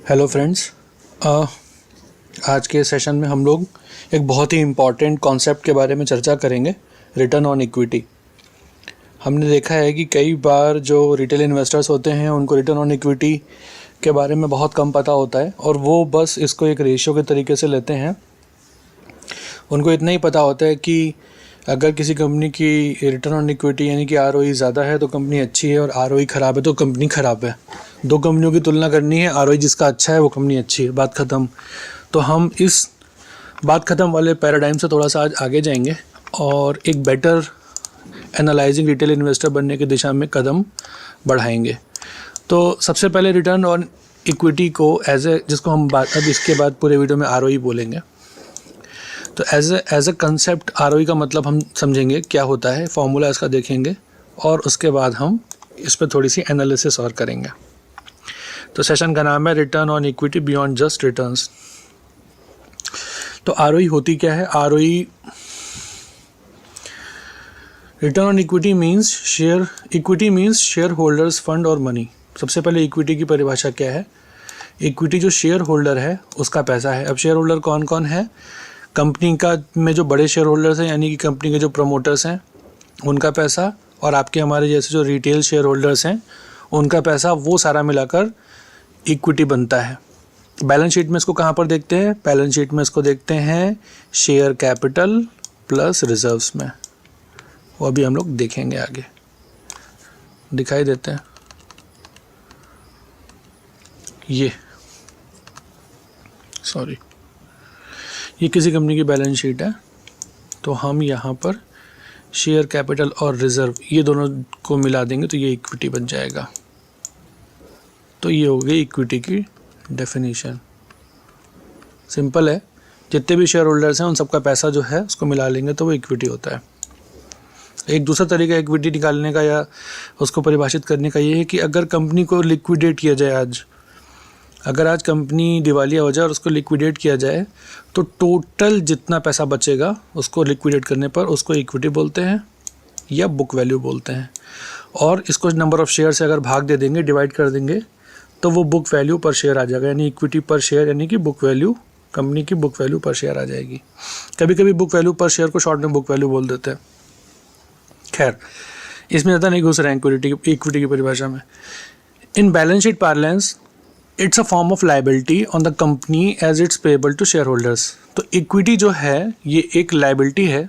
Hello friends, आज के session में हम लोग एक बहुत ही इम्पॉर्टेंट कॉन्सेप्ट के बारे में चर्चा करेंगे, रिटर्न ऑन इक्विटी। हमने देखा है कि कई बार जो रिटेल इन्वेस्टर्स होते हैं उनको रिटर्न ऑन इक्विटी के बारे में बहुत कम पता होता है और वो बस इसको एक रेशियो के तरीके से लेते हैं। उनको इतना ही पता होता है कि अगर किसी कंपनी की रिटर्न ऑन इक्विटी यानी कि ROE ज़्यादा है तो कंपनी अच्छी है और ROE ख़राब है तो कंपनी ख़राब है। दो कंपनियों की तुलना करनी है, ROE जिसका अच्छा है वो कंपनी अच्छी है, बात ख़त्म। तो हम इस बात ख़त्म वाले पैराडाइम से थोड़ा सा आज आगे जाएंगे और एक बेटर एनालाइजिंग रिटेल इन्वेस्टर बनने की दिशा में कदम बढ़ाएंगे। तो सबसे पहले रिटर्न ऑन इक्विटी को जिसको हम अब इसके बाद पूरे वीडियो में ROE बोलेंगे। तो एज ए कंसेप्ट ROE का मतलब हम समझेंगे क्या होता है, फॉर्मूला इसका देखेंगे और उसके बाद हम इस पर थोड़ी सी एनालिसिस और करेंगे। तो सेशन का नाम है return on equity beyond just returns. तो ROE होती क्या है? ROE return on equity means share holders fund और मनी। सबसे पहले इक्विटी की परिभाषा क्या है? इक्विटी जो शेयर होल्डर है उसका पैसा है। अब शेयर होल्डर कौन कौन है? कंपनी का में जो बड़े शेयर होल्डर्स हैं यानी कि कंपनी के जो प्रमोटर्स हैं उनका पैसा, और आपके हमारे जैसे जो रिटेल शेयर होल्डर्स हैं उनका पैसा, वो सारा मिलाकर इक्विटी बनता है। बैलेंस शीट में इसको कहाँ पर देखते हैं? बैलेंस शीट में इसको देखते हैं शेयर कैपिटल प्लस रिजर्व्स में। वो अभी हम लोग देखेंगे, आगे दिखाई देते हैं। ये किसी कंपनी की बैलेंस शीट है। तो हम यहाँ पर शेयर कैपिटल और रिज़र्व ये दोनों को मिला देंगे तो ये इक्विटी बन जाएगा। तो ये हो गई इक्विटी की डेफिनेशन। सिंपल है, जितने भी शेयर होल्डर्स हैं उन सबका पैसा जो है उसको मिला लेंगे तो वो इक्विटी होता है। एक दूसरा तरीका इक्विटी निकालने का या उसको परिभाषित करने का ये है कि अगर कंपनी को लिक्विडेट किया जाए अगर आज कंपनी दिवालिया हो जाए और उसको लिक्विडेट किया जाए तो टोटल जितना पैसा बचेगा उसको लिक्विडेट करने पर उसको इक्विटी बोलते हैं या बुक वैल्यू बोलते हैं। और इसको नंबर ऑफ़ शेयर से अगर भाग दे देंगे, डिवाइड कर देंगे, तो वो बुक वैल्यू पर शेयर आ जाएगा, यानी इक्विटी पर शेयर यानी कि बुक वैल्यू, कंपनी की बुक वैल्यू पर शेयर आ जाएगी। कभी कभी बुक वैल्यू पर शेयर को शॉर्ट में बुक वैल्यू बोल देते हैं। खैर, इसमें ज़्यादा नहीं घुस रहे हैं इक्विटी की परिभाषा में। In balance sheet parlance it's a form of liability on the company as it's payable to shareholders. तो इक्विटी जो है ये एक लाइबिलिटी है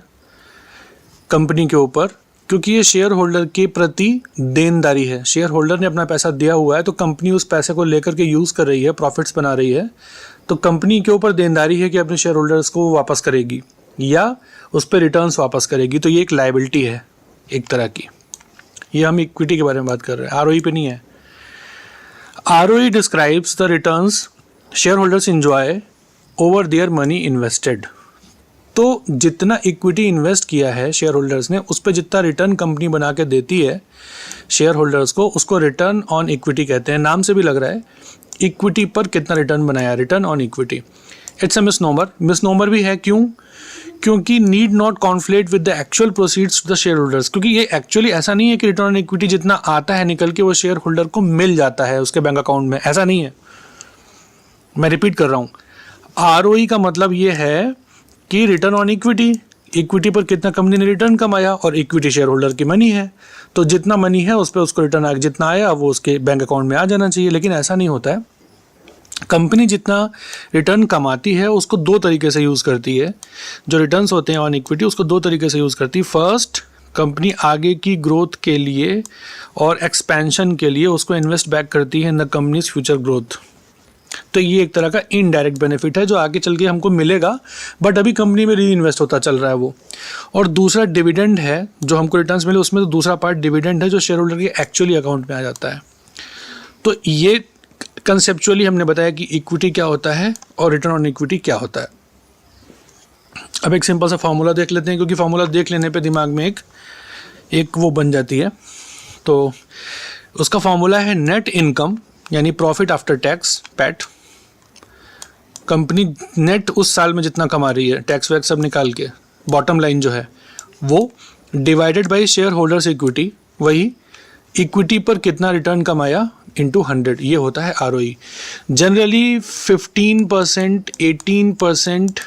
कंपनी के ऊपर, क्योंकि ये शेयर होल्डर के प्रति देनदारी है। शेयर होल्डर ने अपना पैसा दिया हुआ है तो कंपनी उस पैसे को लेकर के यूज़ कर रही है, प्रॉफिट्स बना रही है, तो कंपनी के ऊपर देनदारी है कि अपने शेयर होल्डर्स को वापस करेगी या उस पर रिटर्न्स वापस करेगी। तो ये एक लाइबिलिटी है एक तरह की। ये हम इक्विटी के बारे में बात कर रहे हैं, ROE पे नहीं है। ROE describes the returns shareholders enjoy over their money invested। तो जितना इक्विटी इन्वेस्ट किया है शेयर होल्डर्स ने उस पर जितना रिटर्न कंपनी बना के देती है शेयर होल्डर्स को, उसको रिटर्न ऑन इक्विटी कहते हैं। नाम से भी लग रहा है इक्विटी पर कितना रिटर्न बनाया, return on equity. It's a misnomer भी है। क्योंकि need not conflate with the actual proceeds to the shareholders. क्योंकि ये एक्चुअली ऐसा नहीं है कि रिटर्न ऑन इक्विटी जितना आता है निकल के वो शेयर होल्डर को मिल जाता है उसके बैंक अकाउंट में, ऐसा नहीं है। मैं रिपीट कर रहा हूँ, ROE का मतलब ये है कि रिटर्न ऑन इक्विटी पर कितना कंपनी ने रिटर्न कमाया, और इक्विटी शेयर होल्डर की मनी है तो जितना मनी है उस पर उसको रिटर्न जितना आया वो उसके बैंक अकाउंट में आ जाना चाहिए। लेकिन ऐसा नहीं होता है। कंपनी जितना रिटर्न कमाती है उसको दो तरीके से यूज़ करती है। जो रिटर्न्स होते हैं ऑन इक्विटी उसको दो तरीके से यूज़ करती है। फर्स्ट, कंपनी आगे की ग्रोथ के लिए और एक्सपेंशन के लिए उसको इन्वेस्ट बैक करती है in the companies future growth. तो ये एक तरह का इनडायरेक्ट बेनिफिट है जो आगे चल के हमको मिलेगा, बट अभी कंपनी में री इन्वेस्ट होता चल रहा है वो। और दूसरा डिविडेंड है, जो हमको रिटर्न्स मिले उसमें तो दूसरा पार्ट डिविडेंड है जो शेयर होल्डर के एक्चुअली अकाउंट में आ जाता है। तो ये कंसेप्चुअली हमने बताया कि इक्विटी क्या होता है और रिटर्न ऑन इक्विटी क्या होता है। अब एक सिंपल सा फार्मूला देख लेते हैं, क्योंकि फार्मूला देख लेने पे दिमाग में एक वो बन जाती है। तो उसका फार्मूला है नेट इनकम यानी profit after tax, PAT. Company net उस साल में जितना कमा रही है, टैक्स वैक्स सब निकाल के, बॉटम लाइन जो है वो, divided by share holders equity, वही इक्विटी पर कितना रिटर्न कमाया इंटू 100, ये होता है ROE। जनरली 15%, 18%,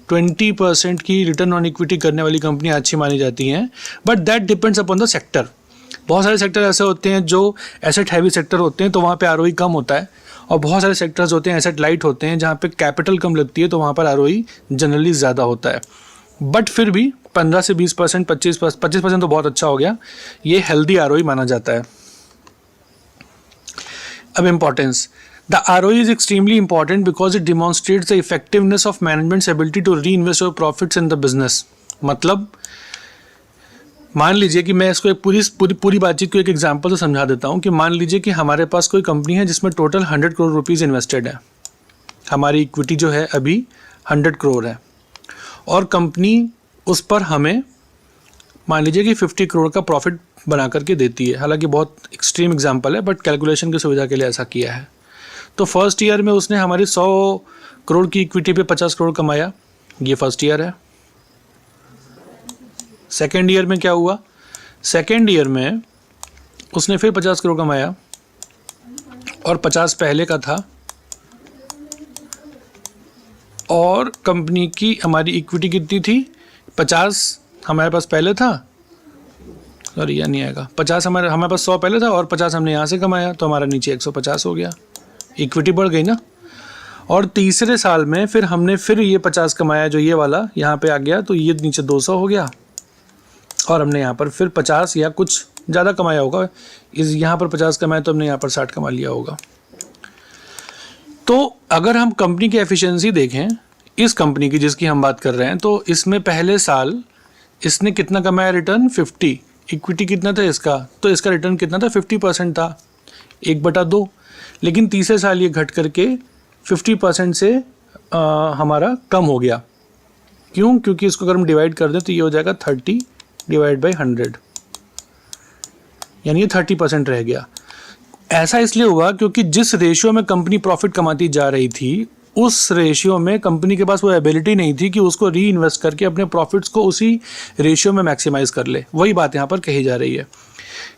20% की रिटर्न ऑन इक्विटी करने वाली कंपनी अच्छी मानी जाती हैं, but that depends upon the sector. बहुत सारे सेक्टर ऐसे होते हैं जो एसेट हैवी सेक्टर होते हैं, तो वहाँ पे ROE कम होता है, और बहुत सारे सेक्टर्स होते हैं एसेट लाइट होते हैं जहाँ पे कैपिटल कम लगती है, तो वहाँ पर ROE जनरली ज़्यादा होता है। बट फिर भी 15 से 20%, 25% तो बहुत अच्छा हो गया, ये हेल्दी ROE माना जाता है। अब importance, the ROE is extremely important because it demonstrates the effectiveness of management's ability to reinvest your profits in the business। मतलब मान लीजिए कि मैं इसको एक पूरी बातचीत को एक एग्जांपल से समझा देता हूँ कि मान लीजिए कि हमारे पास कोई कंपनी है जिसमें टोटल 100 करोड़ रुपीज़ इन्वेस्टेड है। हमारी इक्विटी जो है अभी 100 करोड़ है, और कंपनी उस पर हमें मान लीजिए कि 50 करोड़ का प्रॉफिट बना करके देती है। हालांकि बहुत एक्सट्रीम एग्जांपल है, बट कैलकुलेशन की सुविधा के लिए ऐसा किया है। तो फर्स्ट ईयर में उसने हमारी 100 करोड़ की इक्विटी पे 50 करोड़ कमाया, ये फर्स्ट ईयर है। सेकेंड ईयर में क्या हुआ, सेकेंड ईयर में उसने फिर 50 करोड़ कमाया, और 50 पहले का था, और कंपनी की हमारी इक्विटी कितनी थी, 50 हमारे पास पहले था, सॉरी यह नहीं आएगा, 50 हमारे पास 100 पहले था, और 50 हमने यहाँ से कमाया, तो हमारा नीचे 150 हो गया, इक्विटी बढ़ गई ना। और तीसरे साल में फिर हमने फिर ये 50 कमाया, जो ये वाला यहाँ पे आ गया, तो ये नीचे 200 हो गया, और हमने यहाँ पर फिर 50 या कुछ ज़्यादा कमाया होगा, इस यहाँ पर 50 कमाया तो हमने यहाँ पर 60 कमा लिया होगा। तो अगर हम कंपनी की एफिशिएंसी देखें, इस कंपनी की जिसकी हम बात कर रहे हैं, तो इसमें पहले साल इसने कितना कमाया रिटर्न, 50, इक्विटी कितना था इसका, तो इसका रिटर्न कितना था, 50% था, 1/2। लेकिन तीसरे साल ये घट करके 50% से हमारा कम हो गया। क्यों? क्योंकि इसको अगर हम डिवाइड कर दें तो ये हो जाएगा 30 डिवाइड बाई 100, यानी ये 30% रह गया। ऐसा इसलिए हुआ क्योंकि जिस रेशियो में कंपनी प्रॉफिट कमाती जा रही थी, उस रेशियो में कंपनी के पास वो एबिलिटी नहीं थी कि उसको री इन्वेस्ट करके अपने प्रॉफिट्स को उसी रेशियो में मैक्सिमाइज कर ले। वही बात यहाँ पर कही जा रही है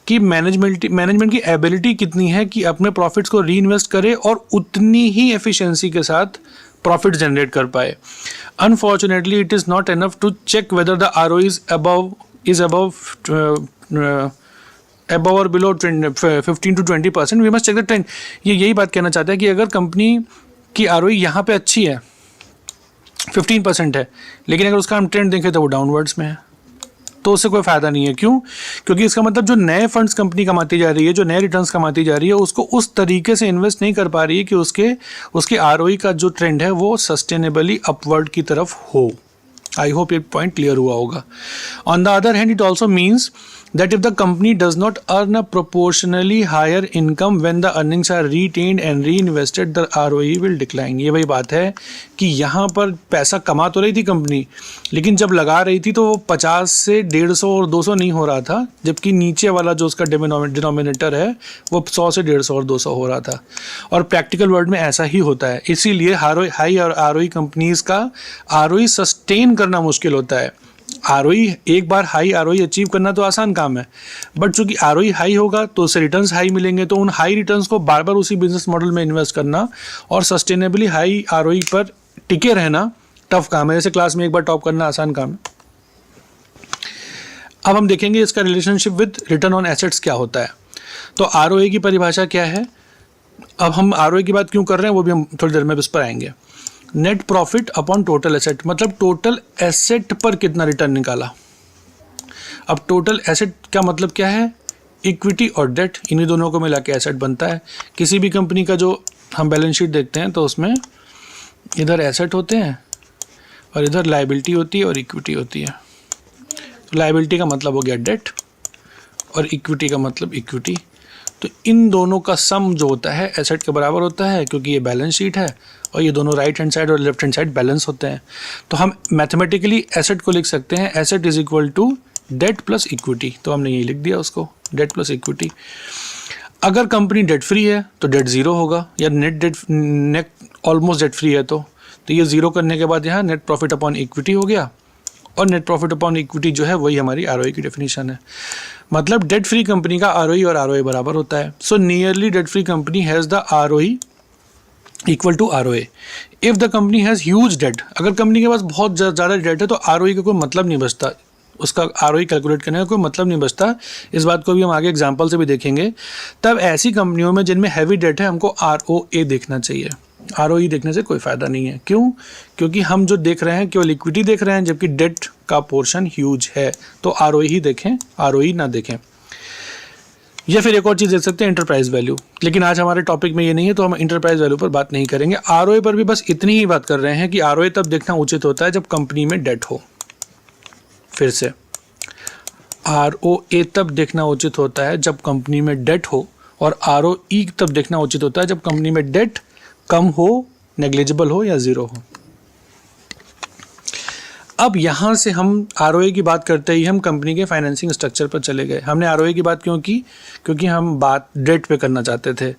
कि मैनेजमेंट की एबिलिटी कितनी है कि अपने प्रॉफिट्स को री इन्वेस्ट करे और उतनी ही एफिशिएंसी के साथ प्रॉफिट जनरेट कर पाए। Unfortunately it is not enough to check whether the ROE is above or below 15 to 20%, we must check the trend. ये यही बात कहना चाहते हैं कि अगर कंपनी की ROE यहाँ पे अच्छी है, 15% है, लेकिन अगर उसका हम ट्रेंड देखें तो वो डाउनवर्ड्स में है, तो उससे कोई फ़ायदा नहीं है। क्यों? क्योंकि इसका मतलब जो नए फंड्स कंपनी कमाती जा रही है, जो नए रिटर्न्स कमाती जा रही है, उसको उस तरीके से इन्वेस्ट नहीं कर पा रही है कि उसके ROE का जो ट्रेंड है वो सस्टेनेबली अपवर्ड की तरफ हो। आई होप ये पॉइंट क्लियर हुआ होगा। On the other hand it also means that if the company does not earn a proportionally higher income when the earnings are retained and reinvested, the ROE will decline। ये वही बात है कि यहाँ पर पैसा कमा तो रही थी कंपनी, लेकिन जब लगा रही थी तो वो 50 से 150 और 200 नहीं हो रहा था, जबकि नीचे वाला जो उसका डिनोमिनेटर है वो 100 से 150 और 200 हो रहा था। और प्रैक्टिकल वर्ल्ड में ऐसा ही होता है, इसीलिए हाई और ROE कंपनीज का ROE सस्टेन करना मुश्किल होता है। ROE एक बार हाई ROE अचीव करना तो आसान काम है, बट चूंकि ROE हाई होगा तो उससे रिटर्न्स हाई मिलेंगे, तो उन हाई रिटर्न्स को बार बार उसी बिजनेस मॉडल में इन्वेस्ट करना और सस्टेनेबली हाई ROE पर टिके रहना टफ काम है। जैसे क्लास में एक बार टॉप करना आसान काम है। अब हम देखेंगे इसका relationship with return on assets क्या होता है। तो ROE की परिभाषा क्या है, अब हम ROE की बात क्यों कर रहे हैं वो भी हम थोड़ी देर में इस पर आएंगे। Net profit upon total asset, मतलब टोटल एसेट पर कितना रिटर्न निकाला। अब टोटल एसेट का मतलब क्या है, इक्विटी और डेट, इन्हीं दोनों को मिला के एसेट बनता है। किसी भी कंपनी का जो हम बैलेंस शीट देखते हैं तो उसमें इधर एसेट होते हैं और इधर लायबिलिटी होती है और इक्विटी होती है। लायबिलिटी का मतलब हो गया डेट और इक्विटी का मतलब इक्विटी। तो इन दोनों का सम जो होता है एसेट के बराबर होता है, क्योंकि ये बैलेंस शीट है और ये दोनों राइट हैंड साइड और लेफ्ट हैंड साइड बैलेंस होते हैं। तो हम मैथमेटिकली एसेट को लिख सकते हैं asset is equal to debt plus equity. तो हमने यही लिख दिया उसको, डेट प्लस इक्विटी। अगर कंपनी डेट फ्री है तो डेट ज़ीरो होगा, या नेट ऑलमोस्ट डेट फ्री है तो ये ज़ीरो करने के बाद यहाँ नेट प्रॉफिट अपॉन इक्विटी हो गया, और नेट प्रॉफिट अपॉन इक्विटी जो है वही हमारी ROE की डेफिनेशन है। मतलब डेट फ्री कंपनी का आरओई और आरओए बराबर होता है। So nearly debt free company has the ROE equal to ROA. If the company has huge debt, अगर कंपनी के पास बहुत ज़्यादा डेट है तो आरओई का कोई मतलब नहीं बचता, उसका आरओई कैलकुलेट करने का कोई मतलब नहीं बचता। इस बात को भी हम आगे एग्जांपल से भी देखेंगे। तब ऐसी कंपनियों में जिनमें हैवी डेट है हमको आरओए देखना चाहिए, आरओई देखने से कोई फ़ायदा नहीं है। क्यों? क्योंकि हम जो देख रहे हैं केवल इक्विटी देख रहे हैं, जबकि डेट का पोर्शन ह्यूज है, तो आरओई ही देखें, आरओई ना देखें। या फिर एक और चीज़ देख सकते हैं, एंटरप्राइज वैल्यू, लेकिन आज हमारे टॉपिक में ये नहीं है तो हम एंटरप्राइज वैल्यू पर बात नहीं करेंगे। आरओए पर भी बस इतनी ही बात कर रहे हैं कि आरओए तब देखना उचित होता है जब कंपनी में डेट हो। फिर से आरओए तब देखना उचित होता है जब कंपनी में डेट हो, और आरओई तब देखना उचित होता है जब कंपनी में डेट कम हो, नेग्लिजिबल हो या ज़ीरो हो। अब यहाँ से हम आरओए की बात करते ही हम कंपनी के फाइनेंसिंग स्ट्रक्चर पर चले गए। हमने आरओए की बात क्यों की? क्योंकि हम बात डेट पे करना चाहते थे।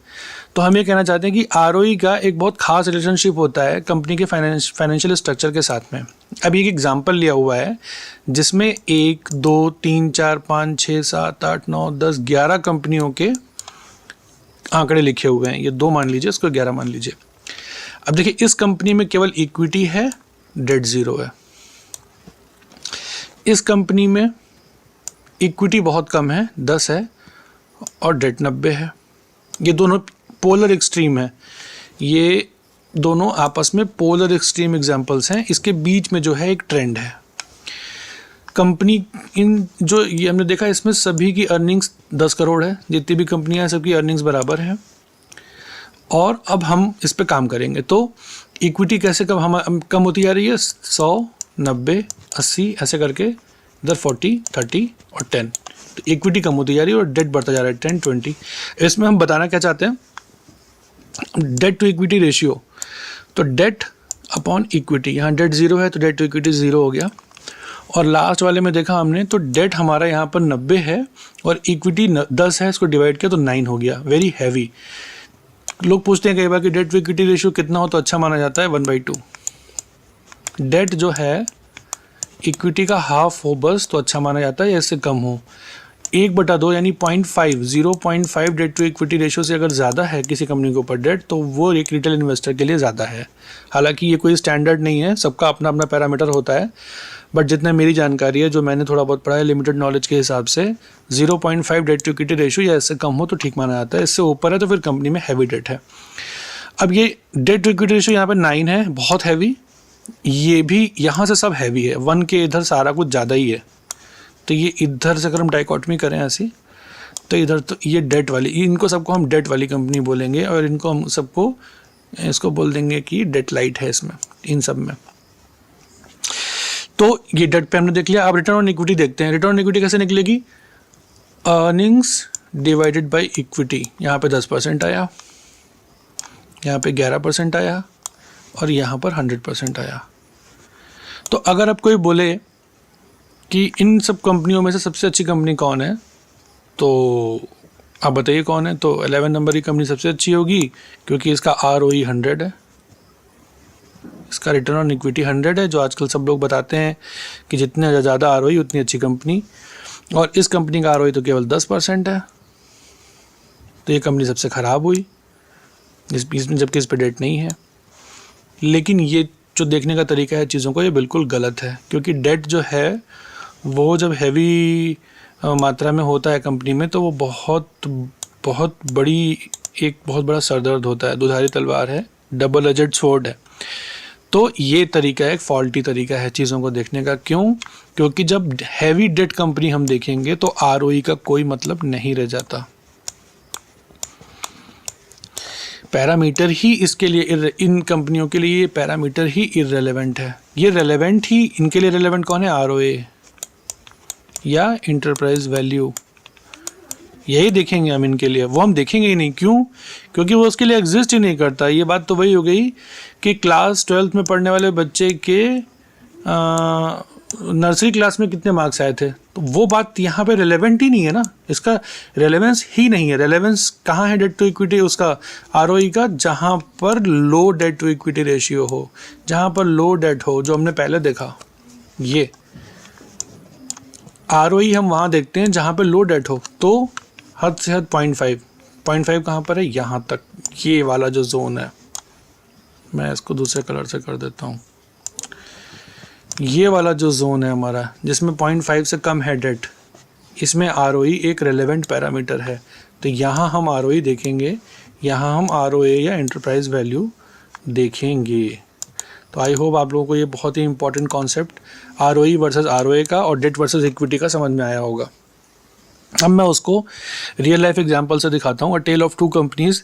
तो हम ये कहना चाहते हैं कि आरओई का एक बहुत खास रिलेशनशिप होता है कंपनी के फाइनेंशियल स्ट्रक्चर के साथ में। अभी एक एग्जांपल लिया हुआ है जिसमें 1 2 3 4 5 6 7 8 9 10 11 कंपनियों के आंकड़े लिखे हुए हैं। ये 2 मान लीजिए, इसको 11 मान लीजिए। अब देखिए, इस कंपनी में केवल इक्विटी है, डेट ज़ीरो है। इस कंपनी में इक्विटी बहुत कम है, 10 है, और डेट 90 है। ये दोनों पोलर एक्सट्रीम है, ये दोनों आपस में पोलर एक्सट्रीम एग्जांपल्स हैं। इसके बीच में जो है एक ट्रेंड है। कंपनी इन जो ये हमने देखा, इसमें सभी की अर्निंग्स 10 करोड़ है, जितनी भी कंपनियां हैं सबकी अर्निंग्स बराबर है। और अब हम इस पे काम करेंगे। तो इक्विटी कैसे कम होती जा रही है? 100, 90, 80 ऐसे करके, इधर 40, 30 और 10। तो इक्विटी कम होती जा रही है और डेट बढ़ता जा रहा है, 10, 20। इसमें हम बताना क्या चाहते हैं? Debt to equity ratio. तो डेट अपॉन इक्विटी, यहाँ डेट ज़ीरो है तो डेट टू इक्विटी ज़ीरो हो गया। और लास्ट वाले में देखा हमने तो डेट हमारा यहाँ पर 90 है और इक्विटी 10 है, इसको डिवाइड किया तो 9 हो गया। Very heavy. लोग पूछते हैं कई बार कि डेट टू इक्विटी रेशियो कितना हो तो अच्छा माना जाता है? 1/2। डेट जो है इक्विटी का हाफ हो बस तो अच्छा माना जाता है, या इससे कम हो। 1/2 यानी 0.5, 0.5 डेट टू इक्विटी रेशियो से अगर ज़्यादा है किसी कंपनी के ऊपर डेट, तो वो एक रिटेल इन्वेस्टर के लिए ज़्यादा है। हालांकि ये कोई स्टैंडर्ड नहीं है, सबका अपना अपना पैरामीटर होता है, बट जितना मेरी जानकारी है, जो मैंने थोड़ा बहुत पढ़ा है लिमिटेड नॉलेज के हिसाब से, 0.5 डेट टू इक्विटी रेशियो या इससे कम हो तो ठीक माना जाता है। इससे ऊपर है तो फिर कंपनी में हैवी डेट है। अब ये डेट टू इक्विटी रेशियो यहाँ पर 9 है, बहुत हैवी। ये भी यहाँ से सब हैवी है, 1 के इधर सारा कुछ ज़्यादा ही है। तो ये इधर से अगर हम डाइकोटमी करें ऐसी, तो इधर तो ये डेट वाली, इनको सबको हम डेट वाली कंपनी बोलेंगे, और इनको हम सबको इसको बोल देंगे कि डेट लाइट है इसमें, इन सब में। तो ये डेट पे हमने देख लिया। अब रिटर्न ऑन इक्विटी देखते हैं। रिटर्न ऑन इक्विटी कैसे निकलेगी? Earnings divided by equity. यहाँ पे 10% आया, यहाँ पे 11% आया, और यहाँ पर 100% आया। तो अगर अब कोई बोले कि इन सब कंपनियों में से सबसे अच्छी कंपनी कौन है, तो आप बताइए कौन है? तो 11 नंबर की कंपनी सबसे अच्छी होगी, क्योंकि इसका ROE 100 है, इसका रिटर्न ऑन इक्विटी 100 है, जो आजकल सब लोग बताते हैं कि जितने ज़्यादा ROE उतनी अच्छी कंपनी। और इस कंपनी का ROE तो केवल 10% है, तो ये कंपनी सबसे ख़राब हुई इसमें, जबकि इस पर डेट नहीं है। लेकिन ये जो देखने का तरीका है चीज़ों को, ये बिल्कुल गलत है, क्योंकि डेट जो है वो जब हैवी मात्रा में होता है कंपनी में, तो वो बहुत बड़ा सरदर्द होता है, दुधारी तलवार है, डबल एजेड स्वॉर्ड है। तो ये तरीका एक फॉल्टी तरीका है चीज़ों को देखने का। क्यों? क्योंकि जब हैवी डेट कंपनी हम देखेंगे तो ROE का कोई मतलब नहीं रह जाता। पैरामीटर ही इसके लिए, इन कंपनियों के लिए ये पैरामीटर ही इररेलेवेंट है। ये रेलेवेंट ही इनके लिए रेलेवेंट कौन है? ROA या इंटरप्राइज वैल्यू, यही देखेंगे हम इनके लिए। वो हम देखेंगे ही नहीं। क्यों? क्योंकि वो उसके लिए एग्जिस्ट ही नहीं करता। ये बात तो वही हो गई कि क्लास 12th में पढ़ने वाले बच्चे के नर्सरी क्लास में कितने मार्क्स आए थे, तो वो बात यहाँ पे रेलेवेंट ही नहीं है ना, इसका रेलेवेंस ही नहीं है। रेलेवेंस कहाँ है डेट टू इक्विटी उसका, ROE का, जहाँ पर लो डेट टू इक्विटी रेशियो हो, जहाँ पर लो डेट हो, जो हमने पहले देखा। ये ROE हम वहाँ देखते हैं जहाँ पे लो डेट हो, तो हद से हद 0.5 कहाँ पर है, यहाँ तक, ये वाला जो जोन है, मैं इसको दूसरे कलर से कर देता हूँ, ये वाला जो जोन है हमारा जिसमें 0.5 से कम है डेट, इसमें ROE एक रेलेवेंट पैरामीटर है। तो यहाँ हम ROE देखेंगे, यहाँ हम ROA या एंटरप्राइज वैल्यू देखेंगे। तो आई होप आप लोगों को ये बहुत ही important concept ROE versus ROA का और डेट वर्सेस इक्विटी का समझ में आया होगा। अब मैं उसको रियल लाइफ एग्जांपल से दिखाता हूँ। A tale of two companies,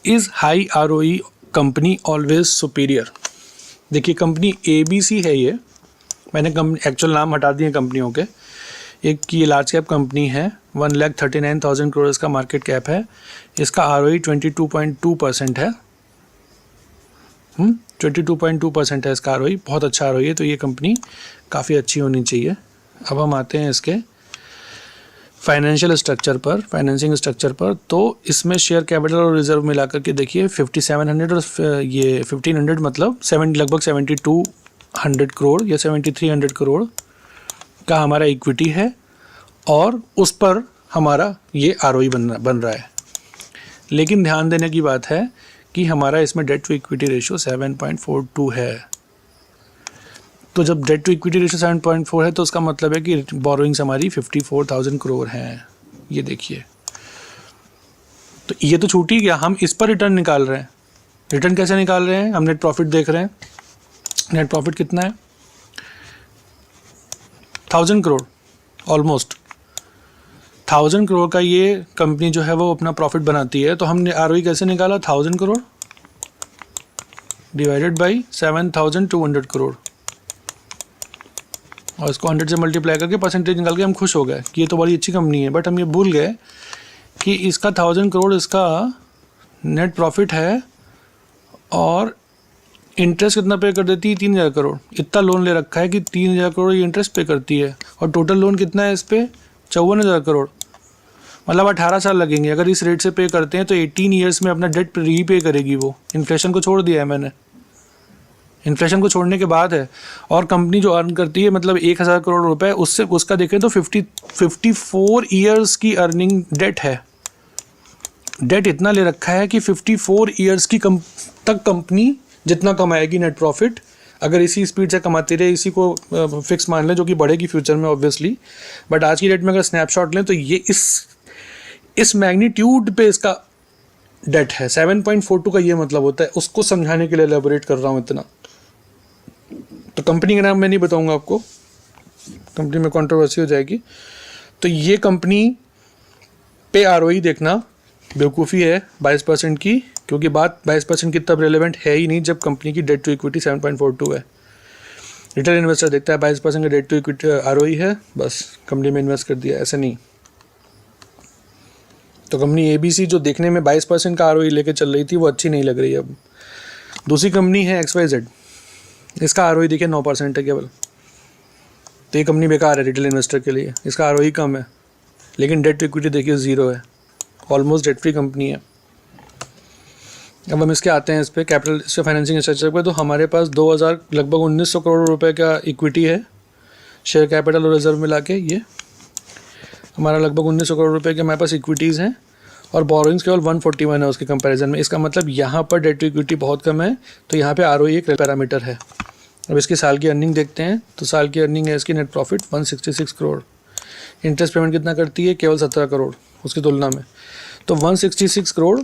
is high ROE company always superior. देखिए कंपनी ABC है, ये मैंने एक्चुअल नाम हटा दिए कंपनियों के। एक की लार्ज कैप कंपनी है, 1,39,000 करोड़ इसका मार्केट कैप है, इसका ROE 22.2% है। 22.2% है इसका ROE, बहुत अच्छा ROE है, तो ये कंपनी काफ़ी अच्छी होनी चाहिए। अब हम आते हैं इसके फाइनेंशियल स्ट्रक्चर पर, फाइनेंसिंग स्ट्रक्चर पर। तो इसमें शेयर कैपिटल और रिजर्व मिलाकर के देखिए 5,700 और ये 1,500 मतलब लगभग 7,200 करोड़ या 7,300 करोड़ का हमारा इक्विटी है, और उस पर हमारा ये ROE बन रहा है। लेकिन ध्यान देने की बात है कि हमारा इसमें डेट टू इक्विटी रेशियो 7.42 है। तो जब डेट टू इक्विटी रेशियो 7.4 है तो उसका मतलब है कि बोरोइंग्स हमारी 54,000 करोड़ हैं। ये देखिए, तो ये तो छूट ही गया, हम इस पर रिटर्न निकाल रहे हैं। रिटर्न कैसे निकाल रहे हैं, हम नेट प्रॉफिट देख रहे हैं। नेट प्रॉफिट कितना है, 1,000 करोड़, ऑलमोस्ट 1,000 करोड़ का ये कंपनी जो है वो अपना प्रॉफिट बनाती है। तो हमने ROE कैसे निकाला, 1,000 करोड़ डिवाइडेड बाई 7,200 करोड़, और इसको 100 से मल्टीप्लाई करके परसेंटेज निकाल के हम खुश हो गए कि ये तो बड़ी अच्छी कंपनी है। बट हम ये भूल गए कि इसका 1,000 करोड़ इसका नेट प्रॉफिट है, और इंटरेस्ट कितना पे कर देती है, 3,000 करोड़। इतना लोन ले रखा है कि 3,000 करोड़ ये इंटरेस्ट पे करती है, और टोटल लोन कितना है इस पर, 54,000 करोड़। मतलब 18 साल लगेंगे। अगर इस रेट से पे करते हैं तो 18 ईयर्स में अपना डेट रीपे करेगी वो। इन्फ्लेशन को छोड़ दिया है मैंने, इन्फ्लेशन को छोड़ने के बाद है। और कंपनी जो अर्न करती है मतलब 1,000 करोड़ रुपए, उससे उसका देखें तो 54 ईयर्स की अर्निंग डेट है। डेट इतना ले रखा है कि 54 ईयर्स की तक कंपनी जितना कमाएगी नेट प्रॉफिट, अगर इसी स्पीड से कमाती रहे, इसी को फिक्स मान लें, जो कि बढ़ेगी फ्यूचर में ऑब्वियसली। बट आज की डेट में अगर स्नैपशॉट लें तो ये इस मैग्नीट्यूड पे इसका डेट है। 7.42 का ये मतलब होता है। उसको समझाने के लिए एलेबोरेट कर रहा हूँ इतना। तो कंपनी का नाम मैं नहीं बताऊंगा आपको, कंपनी में कंट्रोवर्सी हो जाएगी। तो ये कंपनी पे ROE देखना बेवकूफ़ी है 22% की, क्योंकि बात 22% की तब रेलेवेंट है ही नहीं जब कंपनी की डेट टू इक्विटी 7.42 है। रिटेल इन्वेस्टर देखता है 22% का डेट टू इक्विटी ROE है, बस कंपनी में इन्वेस्ट कर दिया, ऐसे नहीं। तो कंपनी ABC जो देखने में 22% का ROE लेके चल रही थी वो अच्छी नहीं लग रही है अब। दूसरी कंपनी है XYZ, इसका ROE देखिए 9% है केवल। तो ये कंपनी बेकार है रिटेल इन्वेस्टर के लिए, इसका ROE कम है, लेकिन डेट टू इक्विटी देखिए 0 है, ऑलमोस्ट डेट फ्री कंपनी है। अब हम इसके आते हैं इस पर कैपिटल, इससे फाइनेंसिंग स्ट्रक्चर पे। तो हमारे पास 2000 लगभग 1,900 करोड़ रुपए का इक्विटी है, शेयर कैपिटल और रिजर्व मिला के ये हमारा लगभग 1,900 करोड़ रुपए के हमारे पास इक्विटीज़ हैं, और बोरोइंग्स केवल 141 है उसके कंपैरिजन में। इसका मतलब यहाँ पर डेट टू इक्विटी बहुत कम है, तो यहाँ पे ROE एक पैरामीटर है। अब इसकी साल की अर्निंग देखते हैं। तो साल की अर्निंग है इसकी net profit 166 crore. Interest payment कितना करती है, केवल 17 करोड़ उसकी तुलना में। तो 166 करोड़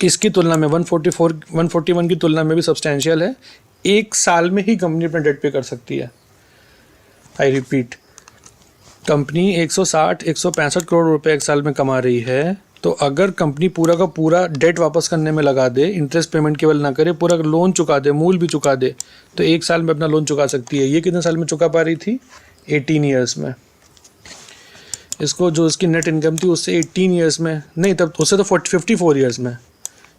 इसकी तुलना में 141 की तुलना में भी सब्सटैंशियल है। एक साल में ही कंपनी अपना डेट पे कर सकती है। आई रिपीट, कंपनी 165 करोड़ रुपए एक साल में कमा रही है। तो अगर कंपनी पूरा का पूरा डेट वापस करने में लगा दे, इंटरेस्ट पेमेंट केवल ना करे, पूरा लोन चुका दे, मूल भी चुका दे, तो एक साल में अपना लोन चुका सकती है। ये कितने साल में चुका पा रही थी, 18 ईयर्स में। इसको जो इसकी नेट इनकम थी उससे 18 ईयर्स में नहीं, तब उससे तो 54 ईयर्स में।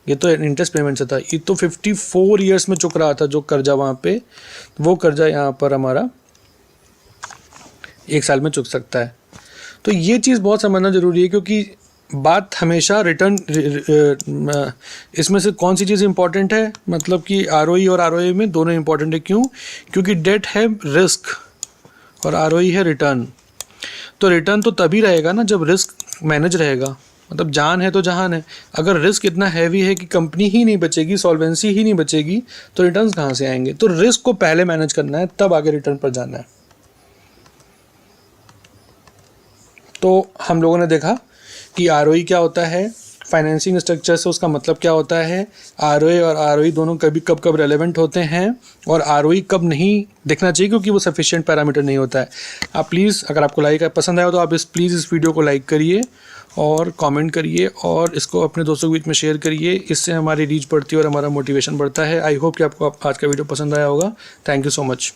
ये तो इंटरेस्ट पेमेंट से था, ये तो 54 ईयर्स में चुक रहा था जो कर्जा वहाँ पे, वो कर्जा यहाँ पर हमारा एक साल में चुक सकता है। तो ये चीज़ बहुत समझना ज़रूरी है, क्योंकि बात हमेशा रिटर्न, इसमें से कौन सी चीज़ इंपॉर्टेंट है, मतलब कि ROE और ROA में दोनों इंपॉर्टेंट है। क्यों? क्योंकि डेट है रिस्क और ROE है रिटर्न। तो रिटर्न तो तभी रहेगा ना जब रिस्क मैनेज रहेगा, मतलब जान है तो जहान है। अगर रिस्क इतना हैवी है कि कंपनी ही नहीं बचेगी, सॉल्वेंसी ही नहीं बचेगी, तो रिटर्न्स कहाँ से आएंगे? तो रिस्क को पहले मैनेज करना है, तब आगे रिटर्न पर जाना है। तो हम लोगों ने देखा कि आरओई क्या होता है, फाइनेंसिंग स्ट्रक्चर से उसका मतलब क्या होता है, आरओए और आरओई दोनों कभी कब रेलेवेंट होते हैं, और आरओई कब नहीं देखना चाहिए क्योंकि वो सफिशिएंट पैरामीटर नहीं होता है। आप प्लीज़, अगर आपको पसंद आया तो आप प्लीज़ इस वीडियो को लाइक करिए और कमेंट करिए और इसको अपने दोस्तों के बीच में शेयर करिए। इससे हमारी रीच बढ़ती है और हमारा मोटिवेशन बढ़ता है। आई होप कि आपको आज का वीडियो पसंद आया होगा। Thank you so much.